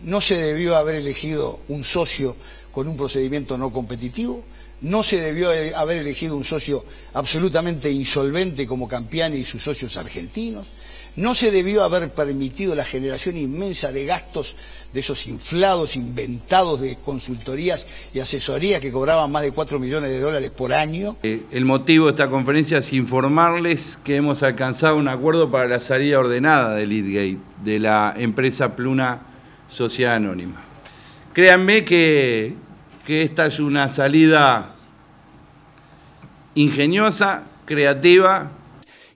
no se debió haber elegido un socio con un procedimiento no competitivo, no se debió haber elegido un socio absolutamente insolvente como Campiani y sus socios argentinos, no se debió haber permitido la generación inmensa de gastos de esos inflados, inventados de consultorías y asesorías que cobraban más de 4 millones de dólares por año. El motivo de esta conferencia es informarles que hemos alcanzado un acuerdo para la salida ordenada de Leadgate, de la empresa Pluna Sociedad Anónima. Créanme que esta es una salida ingeniosa, creativa.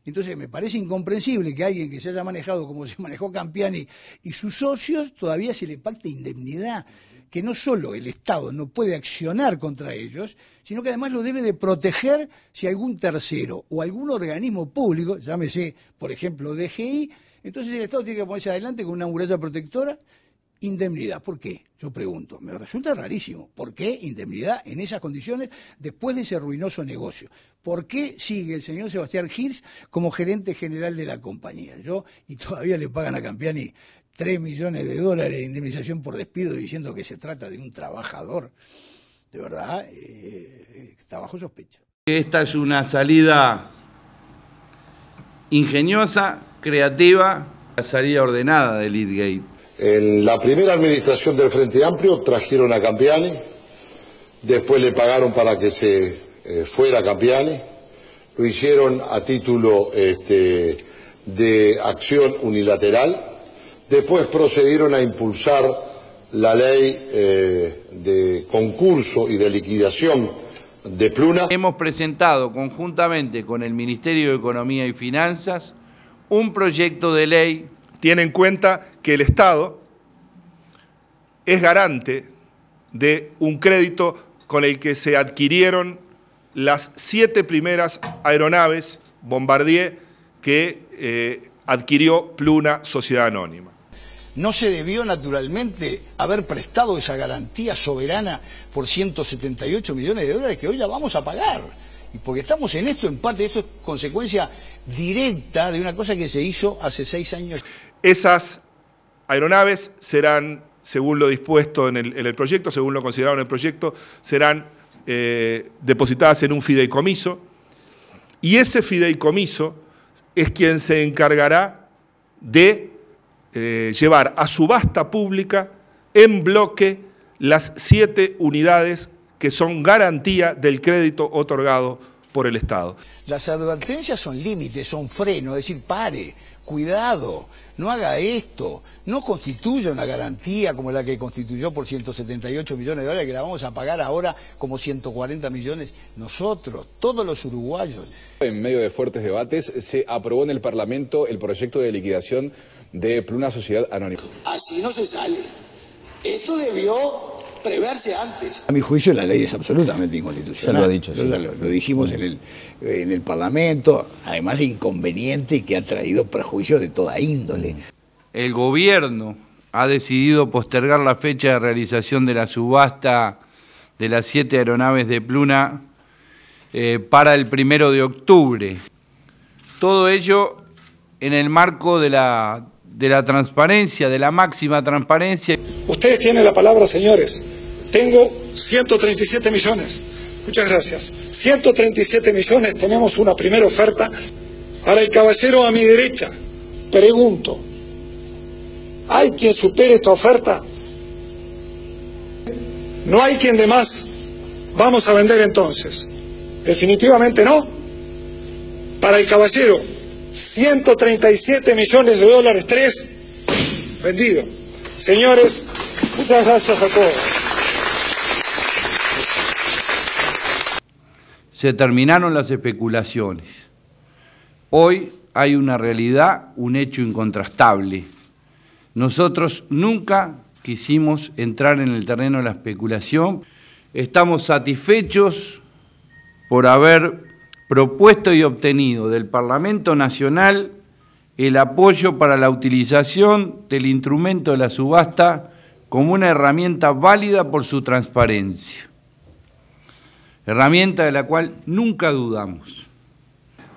Entonces me parece incomprensible que alguien que se haya manejado como se manejó Campiani y sus socios todavía se le pacte indemnidad, que no solo el Estado no puede accionar contra ellos, sino que además lo debe de proteger si algún tercero o algún organismo público, llámese por ejemplo DGI, entonces el Estado tiene que ponerse adelante con una muralla protectora. Indemnidad, ¿por qué? Yo pregunto, me resulta rarísimo. ¿Por qué indemnidad en esas condiciones después de ese ruinoso negocio? ¿Por qué sigue el señor Sebastián Hirsch como gerente general de la compañía? Y todavía le pagan a Campiani 3 millones de dólares de indemnización por despido diciendo que se trata de un trabajador. De verdad, está bajo sospecha. Esta es una salida ingeniosa, creativa, la salida ordenada de Leadgate. En la primera administración del Frente Amplio trajeron a Campiani, después le pagaron para que se fuera Campiani, lo hicieron a título de acción unilateral, después procedieron a impulsar la ley de concurso y de liquidación de Pluna. Hemos presentado conjuntamente con el Ministerio de Economía y Finanzas un proyecto de ley. Tiene en cuenta que el Estado es garante de un crédito con el que se adquirieron las 7 primeras aeronaves Bombardier que adquirió Pluna Sociedad Anónima. No se debió naturalmente haber prestado esa garantía soberana por 178 millones de dólares que hoy la vamos a pagar. Y porque estamos en esto, en parte, esto es consecuencia directa de una cosa que se hizo hace 6 años. Esas aeronaves serán, según lo dispuesto en el proyecto, según lo considerado en el proyecto, serán depositadas en un fideicomiso, y ese fideicomiso es quien se encargará de llevar a subasta pública en bloque las 7 unidades que son garantía del crédito otorgado por el Estado. Las advertencias son límites, son frenos, es decir, pare, cuidado, no haga esto, no constituya una garantía como la que constituyó por 178 millones de dólares, que la vamos a pagar ahora como 140 millones nosotros, todos los uruguayos. En medio de fuertes debates, se aprobó en el Parlamento el proyecto de liquidación de Pluna Sociedad Anónima. Así no se sale. Esto debió preverse antes. A mi juicio la ley es absolutamente inconstitucional. Ya lo ha dicho. Sí. Lo dijimos en el Parlamento, además de inconveniente y que ha traído perjuicios de toda índole. El gobierno ha decidido postergar la fecha de realización de la subasta de las 7 aeronaves de Pluna para el 1 de octubre. Todo ello en el marco de la transparencia, de la máxima transparencia. Ustedes tienen la palabra, señores. Tengo 137 millones. Muchas gracias. 137 millones, tenemos una primera oferta. Para el caballero a mi derecha, pregunto, ¿hay quien supere esta oferta? ¿No hay quien de más? Vamos a vender entonces. Definitivamente no. Para el caballero, 137 millones de dólares, 3, vendido. Señores, muchas gracias a todos. Se terminaron las especulaciones. Hoy hay una realidad, un hecho incontrastable. Nosotros nunca quisimos entrar en el terreno de la especulación. Estamos satisfechos por haber propuesto y obtenido del Parlamento Nacional el apoyo para la utilización del instrumento de la subasta como una herramienta válida por su transparencia, herramienta de la cual nunca dudamos.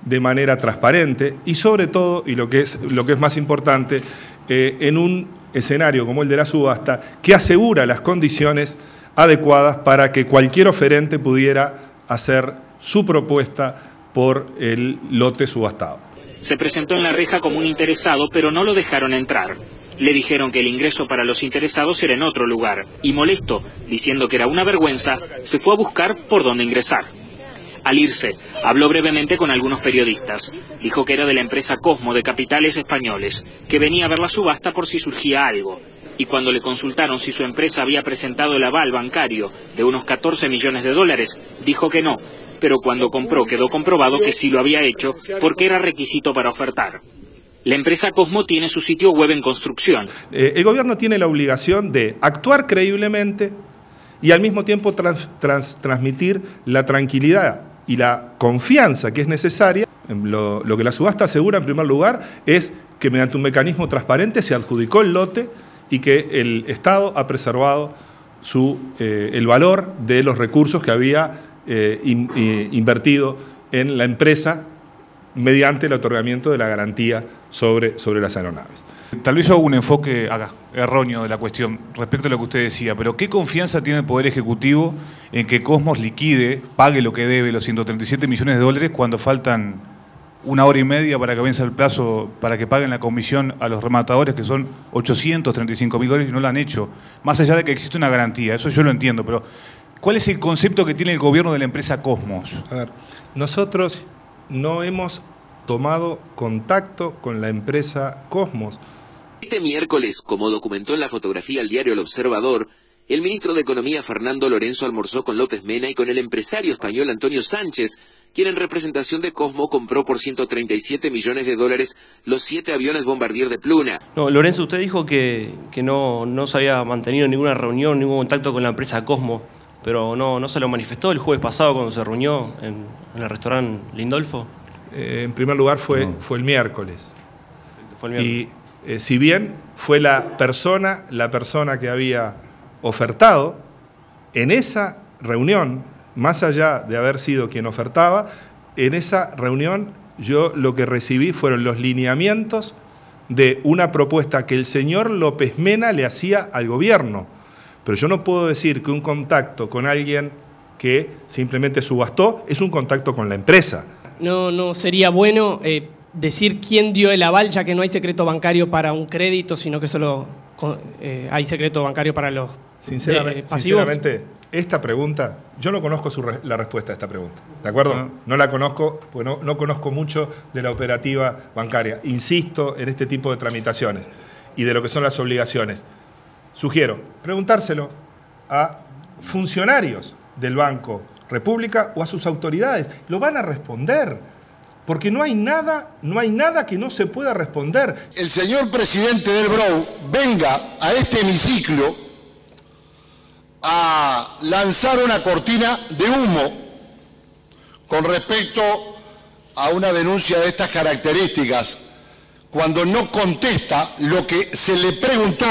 De manera transparente y sobre todo, y lo que es más importante, en un escenario como el de la subasta, que asegura las condiciones adecuadas para que cualquier oferente pudiera hacer su propuesta por el lote subastado. Se presentó en la reja como un interesado, pero no lo dejaron entrar. Le dijeron que el ingreso para los interesados era en otro lugar, y molesto, diciendo que era una vergüenza, se fue a buscar por dónde ingresar. Al irse, habló brevemente con algunos periodistas. Dijo que era de la empresa Cosmo de Capitales Españoles, que venía a ver la subasta por si surgía algo. Y cuando le consultaron si su empresa había presentado el aval bancario de unos 14 millones de dólares, dijo que no, pero cuando compró quedó comprobado que sí lo había hecho porque era requisito para ofertar. La empresa Cosmo tiene su sitio web en construcción. El gobierno tiene la obligación de actuar creíblemente y al mismo tiempo transmitir la tranquilidad y la confianza que es necesaria. Lo que la subasta asegura en primer lugar es que mediante un mecanismo transparente se adjudicó el lote y que el Estado ha preservado el valor de los recursos que había invertido en la empresa mediante el otorgamiento de la garantía sobre las aeronaves. Tal vez yo hago un enfoque acá, erróneo de la cuestión respecto a lo que usted decía, pero ¿qué confianza tiene el Poder Ejecutivo en que Cosmos liquide, pague lo que debe, los 137 millones de dólares, cuando faltan 1 hora y media para que venza el plazo para que paguen la comisión a los rematadores, que son 835.000 dólares, y no lo han hecho? Más allá de que existe una garantía, eso yo lo entiendo, pero ¿cuál es el concepto que tiene el gobierno de la empresa Cosmos? A ver, nosotros no hemos tomado contacto con la empresa Cosmos. Este miércoles, como documentó en la fotografía el diario El Observador, el ministro de Economía Fernando Lorenzo almorzó con López Mena y con el empresario español Antonio Sánchez, quien en representación de Cosmo compró por 137 millones de dólares los 7 aviones Bombardier de Pluna. No, Lorenzo, usted dijo que no se había mantenido ninguna reunión, ningún contacto con la empresa Cosmo, pero no se lo manifestó el jueves pasado cuando se reunió en el restaurante Lindolfo. En primer lugar fue el miércoles. Fue el miércoles. Y si bien fue la persona que había ofertado, en esa reunión, más allá de haber sido quien ofertaba, en esa reunión yo lo que recibí fueron los lineamientos de una propuesta que el señor López Mena le hacía al gobierno. Pero yo no puedo decir que un contacto con alguien que simplemente subastó es un contacto con la empresa. No sería bueno decir quién dio el aval, ya que no hay secreto bancario para un crédito, sino que solo hay secreto bancario para los pasivos. Sinceramente, esta pregunta, yo no conozco la respuesta a esta pregunta, ¿de acuerdo? No la conozco, porque no conozco mucho de la operativa bancaria. Insisto en este tipo de tramitaciones y de lo que son las obligaciones. Sugiero preguntárselo a funcionarios del Banco República o a sus autoridades. Lo van a responder, porque no hay nada que no se pueda responder. El señor presidente del BROU venga a este hemiciclo a lanzar una cortina de humo con respecto a una denuncia de estas características, cuando no contesta lo que se le preguntó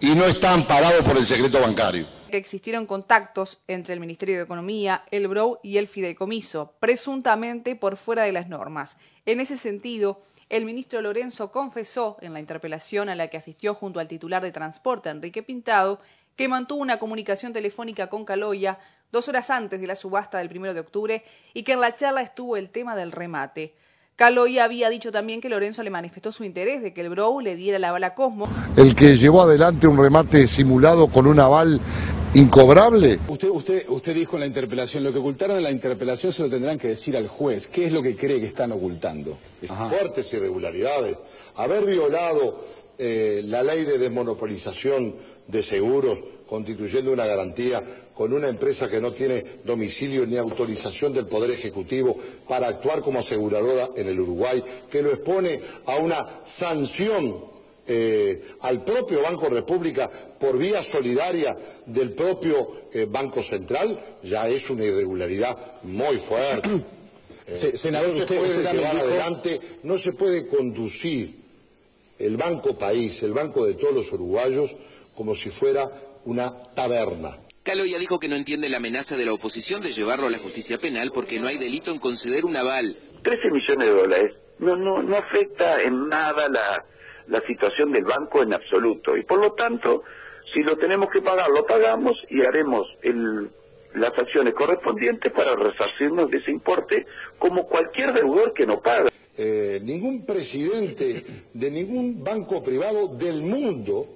y no está amparado por el secreto bancario. Que existieron contactos entre el Ministerio de Economía, el BROU y el Fideicomiso, presuntamente por fuera de las normas. En ese sentido, el ministro Lorenzo confesó en la interpelación a la que asistió junto al titular de Transporte, Enrique Pintado, que mantuvo una comunicación telefónica con Caloya 2 horas antes de la subasta del 1 de octubre y que en la charla estuvo el tema del remate. Caloya había dicho también que Lorenzo le manifestó su interés de que el BROU le diera el aval a Cosmo. El que llevó adelante un remate simulado con un aval incobrable. Usted dijo en la interpelación, lo que ocultaron en la interpelación se lo tendrán que decir al juez. ¿Qué es lo que cree que están ocultando? Fuertes irregularidades. Haber violado la ley de desmonopolización de seguros, constituyendo una garantía con una empresa que no tiene domicilio ni autorización del Poder Ejecutivo para actuar como aseguradora en el Uruguay, que lo expone a una sanción al propio Banco República por vía solidaria del propio Banco Central, ya es una irregularidad muy fuerte. Senador, no se puede llevar adelante, no se puede conducir el Banco País, el banco de todos los uruguayos, como si fuera una taberna. Caloya dijo que no entiende la amenaza de la oposición de llevarlo a la justicia penal porque no hay delito en conceder un aval. 13 millones de dólares no afecta en nada la situación del banco en absoluto. Y por lo tanto, si lo tenemos que pagar, lo pagamos y haremos las acciones correspondientes para resarcirnos de ese importe como cualquier deudor que no paga. Ningún presidente de ningún banco privado del mundo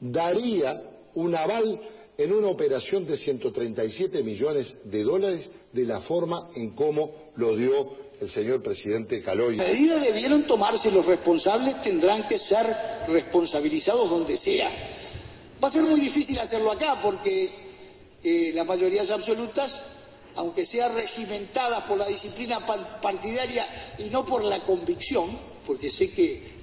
daría un aval en una operación de 137 millones de dólares de la forma en cómo lo dio el señor presidente Caloi. Las medidas debieron tomarse, los responsables tendrán que ser responsabilizados donde sea. Va a ser muy difícil hacerlo acá porque las mayorías absolutas, aunque sean regimentadas por la disciplina partidaria y no por la convicción, porque sé que,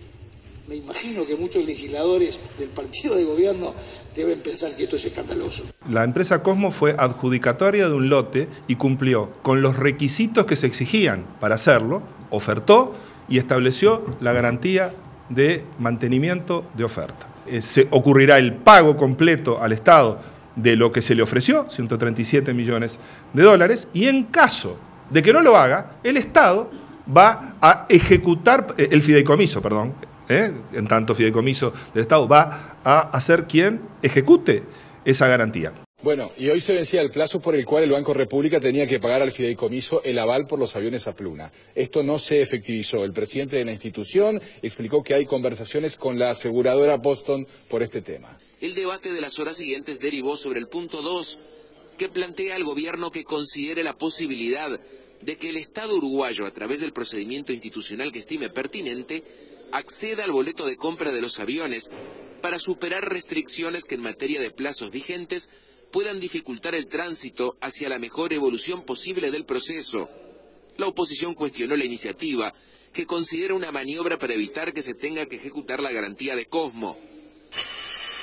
me imagino que muchos legisladores del partido de gobierno deben pensar que esto es escandaloso. La empresa Cosmo fue adjudicataria de un lote y cumplió con los requisitos que se exigían para hacerlo, ofertó y estableció la garantía de mantenimiento de oferta. Se ocurrirá el pago completo al Estado de lo que se le ofreció, 137 millones de dólares, y en caso de que no lo haga, el Estado va a ejecutar, el fideicomiso, perdón, en tanto fideicomiso del Estado va a ser quien ejecute esa garantía. Bueno, y hoy se vencía el plazo por el cual el Banco República tenía que pagar al fideicomiso el aval por los aviones a Pluna. Esto no se efectivizó. El presidente de la institución explicó que hay conversaciones con la aseguradora Boston por este tema. El debate de las horas siguientes derivó sobre el punto 2, que plantea al gobierno que considere la posibilidad de que el Estado uruguayo, a través del procedimiento institucional que estime pertinente, acceda al boleto de compra de los aviones para superar restricciones que en materia de plazos vigentes puedan dificultar el tránsito hacia la mejor evolución posible del proceso. La oposición cuestionó la iniciativa, que considera una maniobra para evitar que se tenga que ejecutar la garantía de Cosmo.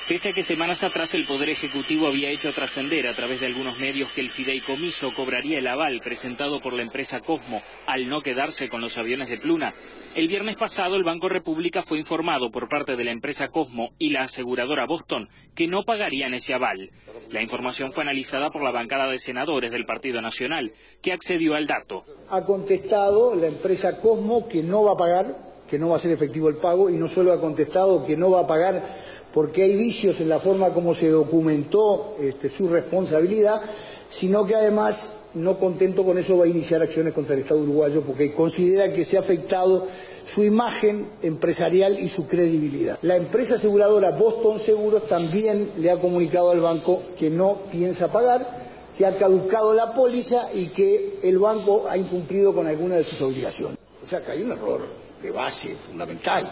Pese a que semanas atrás el Poder Ejecutivo había hecho trascender a través de algunos medios que el fideicomiso cobraría el aval presentado por la empresa Cosmo al no quedarse con los aviones de Pluna, el viernes pasado el Banco República fue informado por parte de la empresa Cosmo y la aseguradora Boston que no pagarían ese aval. La información fue analizada por la bancada de senadores del Partido Nacional, que accedió al dato. Ha contestado la empresa Cosmo que no va a pagar, que no va a ser efectivo el pago, y no solo ha contestado que no va a pagar porque hay vicios en la forma como se documentó su responsabilidad, sino que además, no contento con eso, va a iniciar acciones contra el Estado uruguayo porque considera que se ha afectado su imagen empresarial y su credibilidad. La empresa aseguradora Boston Seguros también le ha comunicado al banco que no piensa pagar, que ha caducado la póliza y que el banco ha incumplido con alguna de sus obligaciones. O sea que hay un error de base fundamental.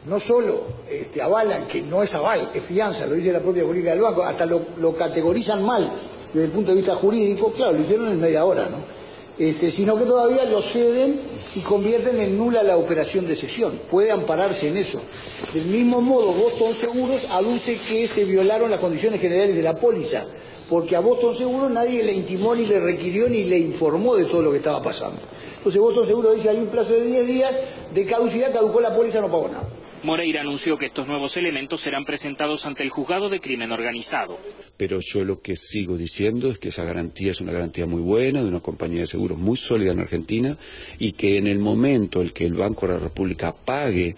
No solo avalan, que no es aval, es fianza, lo dice la propia política del banco, hasta lo categorizan mal desde el punto de vista jurídico, claro, lo hicieron en media hora, ¿no? Sino que todavía lo ceden y convierten en nula la operación de cesión. Puede ampararse en eso. Del mismo modo, Boston Seguros aduce que se violaron las condiciones generales de la póliza, porque a Boston Seguros nadie le intimó, ni le requirió, ni le informó de todo lo que estaba pasando. Entonces Boston Seguros dice, hay un plazo de 10 días de caducidad, caducó la póliza, no pagó nada. Moreira anunció que estos nuevos elementos serán presentados ante el juzgado de crimen organizado. Pero yo lo que sigo diciendo es que esa garantía es una garantía muy buena, de una compañía de seguros muy sólida en Argentina, y que en el momento en que el Banco de la República pague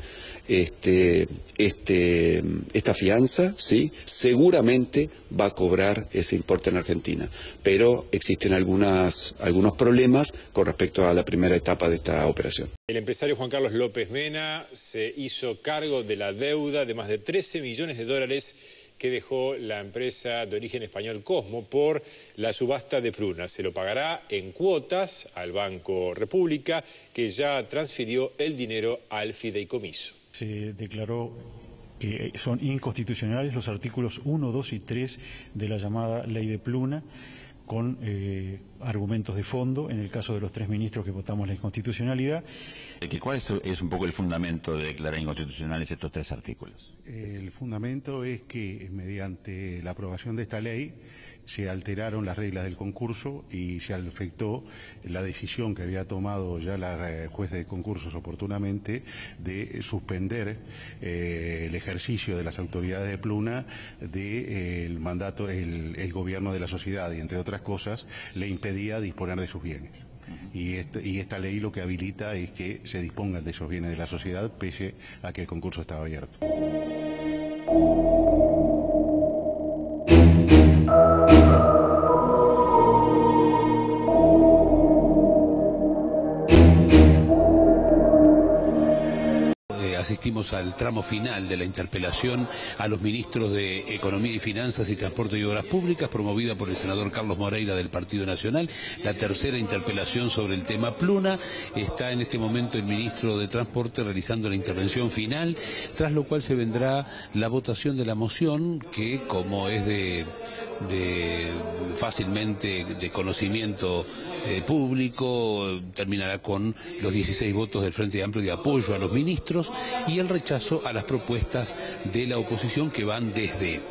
esta fianza, ¿sí?, seguramente va a cobrar ese importe en Argentina. Pero existen algunos problemas con respecto a la primera etapa de esta operación. El empresario Juan Carlos López Mena se hizo cargo de la deuda de más de 13 millones de dólares que dejó la empresa de origen español Cosmo por la subasta de Pluna. Se lo pagará en cuotas al Banco República, que ya transfirió el dinero al fideicomiso. Se declaró que son inconstitucionales los artículos 1, 2 y 3 de la llamada Ley de Pluna, con argumentos de fondo, en el caso de los 3 ministros que votamos la inconstitucionalidad. ¿Cuál es un poco el fundamento de declarar inconstitucionales estos 3 artículos? El fundamento es que mediante la aprobación de esta ley se alteraron las reglas del concurso y se afectó la decisión que había tomado ya la juez de concursos oportunamente de suspender el ejercicio de las autoridades de Pluna del mandato, el gobierno de la sociedad, y entre otras cosas le impedía disponer de sus bienes. Y esta ley lo que habilita es que se dispongan de esos bienes de la sociedad pese a que el concurso estaba abierto. Asistimos al tramo final de la interpelación a los ministros de Economía y Finanzas y Transporte y Obras Públicas, promovida por el senador Carlos Moreira del Partido Nacional. La tercera interpelación sobre el tema Pluna. Está en este momento el ministro de Transporte realizando la intervención final, tras lo cual se vendrá la votación de la moción, que como es de fácilmente de conocimiento público, terminará con los 16 votos del Frente Amplio de apoyo a los ministros y el rechazo a las propuestas de la oposición, que van desde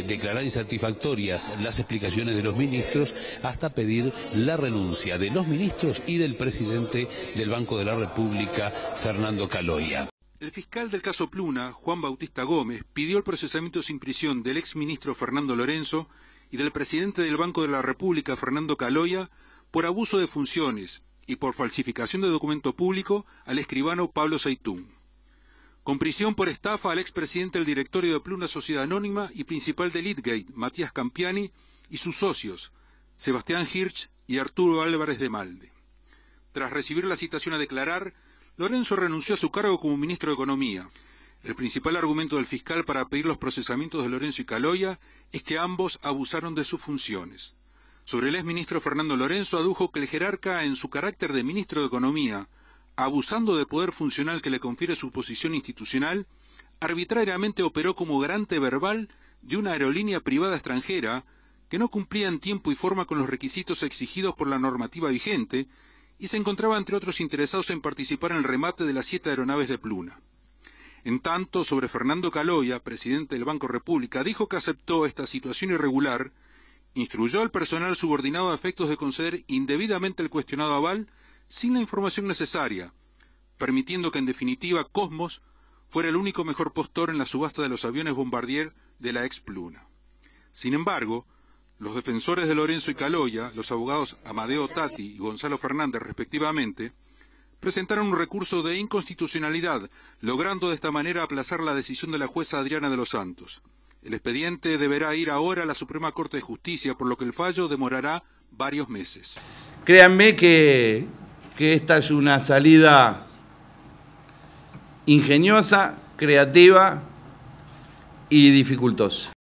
declarar insatisfactorias las explicaciones de los ministros hasta pedir la renuncia de los ministros y del presidente del Banco de la República, Fernando Caloia. El fiscal del caso Pluna, Juan Bautista Gómez, pidió el procesamiento sin prisión del exministro Fernando Lorenzo y del presidente del Banco de la República, Fernando Caloia, por abuso de funciones y por falsificación de documento público al escribano Pablo Seitún. Con prisión por estafa al expresidente del directorio de Pluna Sociedad Anónima y principal de Litgate, Matías Campiani, y sus socios, Sebastián Hirsch y Arturo Álvarez de Malde. Tras recibir la citación a declarar, Lorenzo renunció a su cargo como ministro de Economía. El principal argumento del fiscal para pedir los procesamientos de Lorenzo y Caloia es que ambos abusaron de sus funciones. Sobre el exministro Fernando Lorenzo adujo que el jerarca, en su carácter de ministro de Economía, abusando del poder funcional que le confiere su posición institucional, arbitrariamente operó como garante verbal de una aerolínea privada extranjera que no cumplía en tiempo y forma con los requisitos exigidos por la normativa vigente y se encontraba entre otros interesados en participar en el remate de las 7 aeronaves de Pluna. En tanto, sobre Fernando Caloia, presidente del Banco República, dijo que aceptó esta situación irregular, instruyó al personal subordinado a efectos de conceder indebidamente el cuestionado aval sin la información necesaria, permitiendo que en definitiva Cosmos fuera el único mejor postor en la subasta de los aviones Bombardier de la ex Pluna. Sin embargo, los defensores de Lorenzo y Caloia, los abogados Amadeo Tati y Gonzalo Fernández respectivamente, presentaron un recurso de inconstitucionalidad, logrando de esta manera aplazar la decisión de la jueza Adriana de los Santos. El expediente deberá ir ahora a la Suprema Corte de Justicia, por lo que el fallo demorará varios meses. Créanme que esta es una salida ingeniosa, creativa y dificultosa.